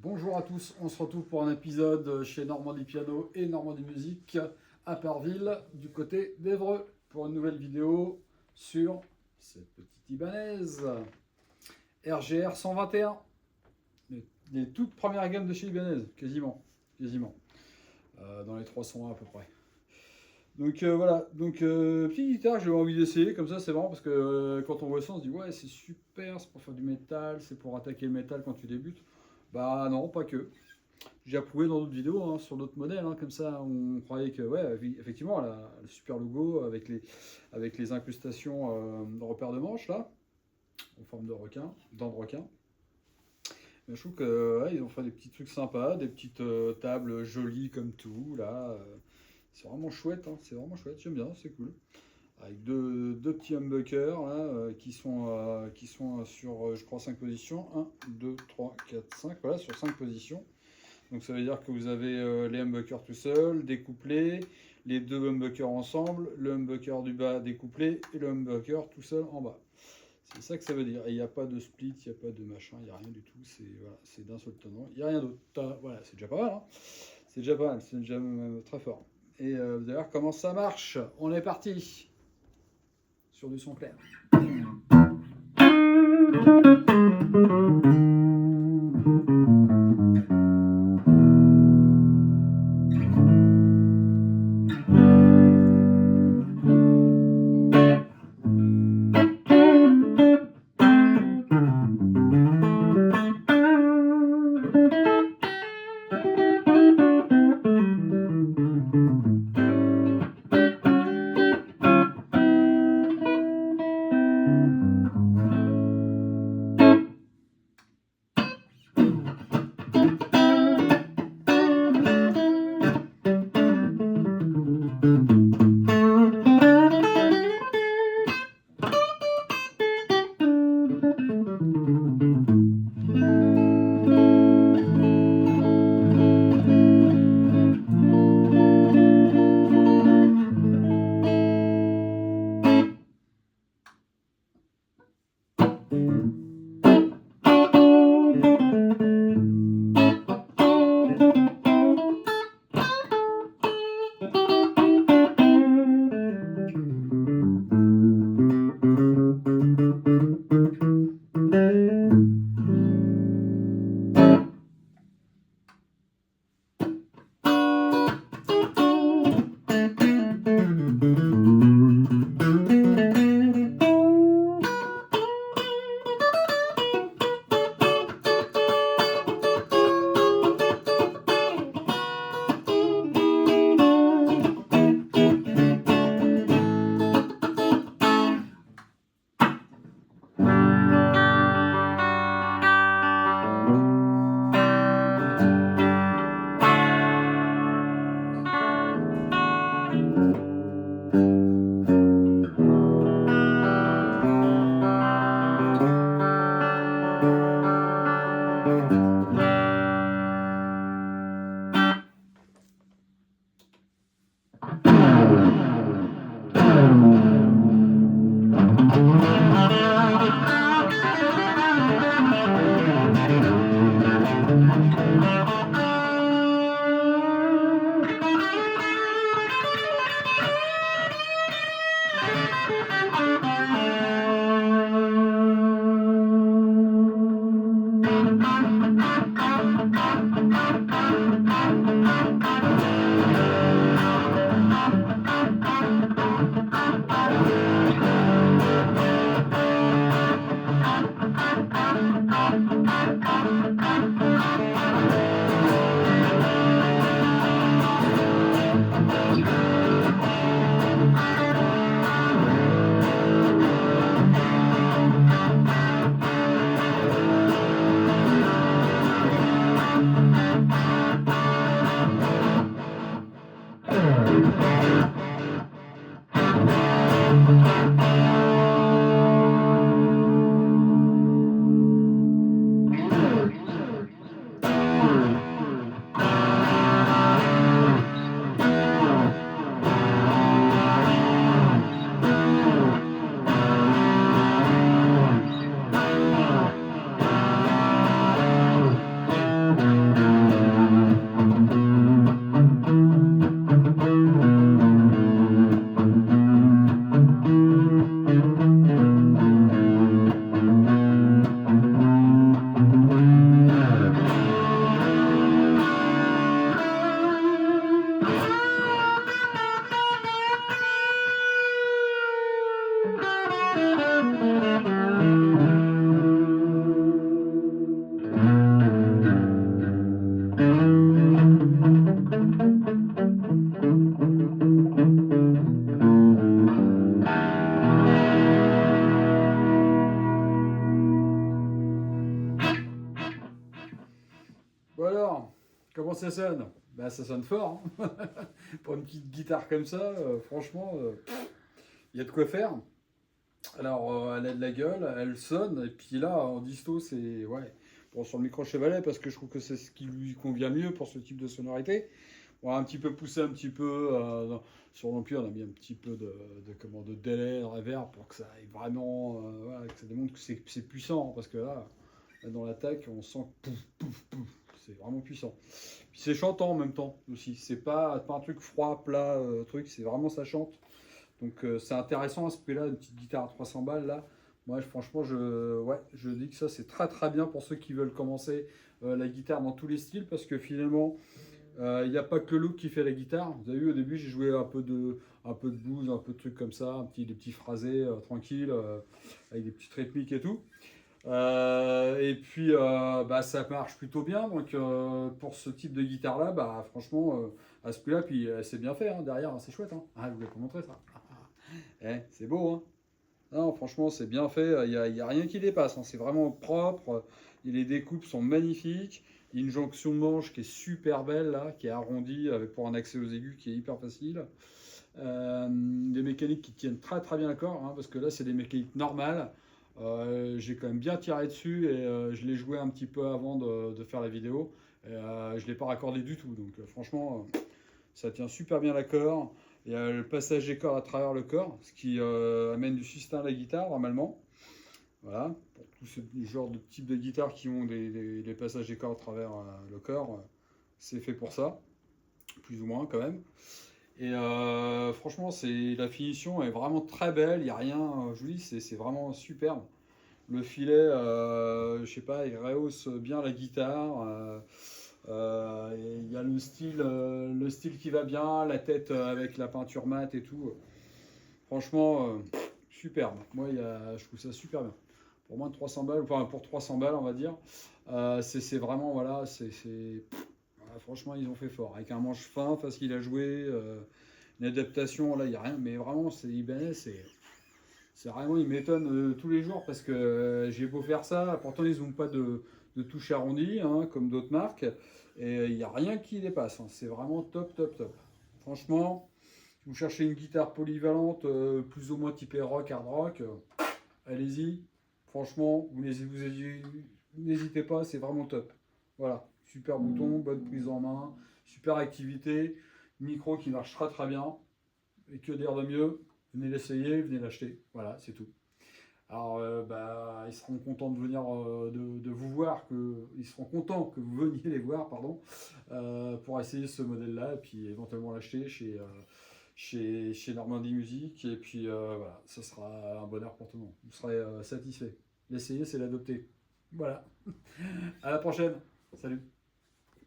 Bonjour à tous, on se retrouve pour un épisode chez Normandie Piano et Normandie Musique à Parville, du côté d'Évreux, pour une nouvelle vidéo sur cette petite Ibanaise RGR 121, les toutes premières gammes de chez Ibanez, quasiment, dans les 301 à peu près. Donc voilà, petite guitare que j'ai envie d'essayer, comme ça c'est marrant parce que quand on voit ça on se dit ouais c'est super, c'est pour faire du métal, c'est pour attaquer le métal quand tu débutes. Bah non, pas que. J'ai approuvé dans d'autres vidéos, hein, sur d'autres modèles, hein, comme ça on croyait que, ouais, effectivement, le super logo avec les incrustations de repères de manche là, en forme de requin, dents de requin. Mais je trouve que ouais, ils ont fait des petits trucs sympas, des petites tables jolies comme tout là. C'est vraiment chouette, hein, c'est vraiment chouette, j'aime bien, c'est cool. Avec deux petits humbuckers là, qui sont sur, je crois, 5 positions. 1, 2, 3, 4, 5, voilà, sur 5 positions. Donc ça veut dire que vous avez les humbuckers tout seuls, découplés, les deux humbuckers ensemble, le humbucker du bas découplé et le humbucker tout seul en bas. C'est ça que ça veut dire. Et il n'y a pas de split, il n'y a pas de machin, il n'y a rien du tout. C'est voilà, d'un seul tenant. Il n'y a rien d'autre. Voilà, c'est déjà pas mal. Hein, c'est déjà pas mal, c'est déjà très fort. Et vous allez voir comment ça marche. On est parti sur du son clair. Bon alors, comment ça sonne? Bah ça sonne fort, hein. Pour une petite guitare comme ça, franchement, il y a de quoi faire. Alors, elle a de la gueule, elle sonne, et puis là, en disto, c'est... Ouais, bon, sur le micro chevalet, parce que je trouve que c'est ce qui lui convient mieux pour ce type de sonorité. On va un petit peu pousser un petit peu sur l'ampli, on a mis un petit peu de délai, de reverb pour que ça aille vraiment, voilà, que ça démontre que c'est puissant, hein, parce que là, dans l'attaque, on sent que pouf, pouf, pouf, c'est vraiment puissant. Puis c'est chantant en même temps aussi, c'est pas un truc froid, plat, truc, c'est vraiment ça chante. Donc c'est intéressant à ce prix-là, une petite guitare à 300 balles là. Moi franchement ouais, je dis que ça c'est très très bien pour ceux qui veulent commencer la guitare dans tous les styles parce que finalement il n'y a pas que le look qui fait la guitare. Vous avez vu au début j'ai joué un peu de blues, un peu de trucs comme ça, des petits phrasés tranquilles avec des petites rythmiques et tout. Et puis bah, ça marche plutôt bien donc pour ce type de guitare là bah franchement à ce prix là puis c'est bien fait hein, derrière hein, c'est chouette hein. Ah je voulais pas montrer ça. C'est beau, hein? Non, franchement, c'est bien fait. Il y a rien qui dépasse, hein. C'est vraiment propre. Et les découpes sont magnifiques. Il y a une jonction de manche qui est super belle, là, qui est arrondie pour un accès aux aigus qui est hyper facile. Des mécaniques qui tiennent très très bien le corps, hein, parce que là, c'est des mécaniques normales. J'ai quand même bien tiré dessus et je l'ai joué un petit peu avant de faire la vidéo. Et, je ne l'ai pas raccordé du tout. Donc, franchement, ça tient super bien l'accord. Il y a le passage des cordes à travers le corps, ce qui amène du sustain à la guitare normalement. Voilà, pour tous ces genres de types de guitares qui ont des passages des cordes à travers le corps, c'est fait pour ça, plus ou moins quand même. Et franchement, la finition est vraiment très belle, il n'y a rien, je vous dis, c'est vraiment superbe. Le filet, je sais pas, il rehausse bien la guitare. Il y a le style qui va bien, la tête avec la peinture mate et tout. Franchement, superbe. Moi, je trouve ça super bien. Pour moins de 300 balles, enfin pour 300 balles, on va dire, c'est vraiment, voilà, voilà, franchement, ils ont fait fort. Avec un manche fin, facile à jouer, une adaptation, là, il n'y a rien. Mais vraiment, c'est Ibanez, c'est vraiment, ils m'étonnent tous les jours parce que j'ai beau faire ça, pourtant ils n'ont pas de touche arrondie, hein, comme d'autres marques, et il n'y a rien qui dépasse, hein. C'est vraiment top, top, top. Franchement, si vous cherchez une guitare polyvalente, plus ou moins typée rock, hard rock, allez-y. Franchement, vous n'hésitez pas, c'est vraiment top. Voilà, super bouton, bonne prise en main, super activité, micro qui marche très très bien, et que dire de mieux? Venez l'essayer, venez l'acheter. Voilà, c'est tout. Alors, bah, ils seront contents de venir de vous voir, ils seront contents que vous veniez les voir, pardon, pour essayer ce modèle-là, et puis éventuellement l'acheter chez Normandie Musique, et puis voilà, ça sera un bonheur pour tout le monde. Vous serez satisfait. L'essayer, c'est l'adopter. Voilà. À la prochaine. Salut.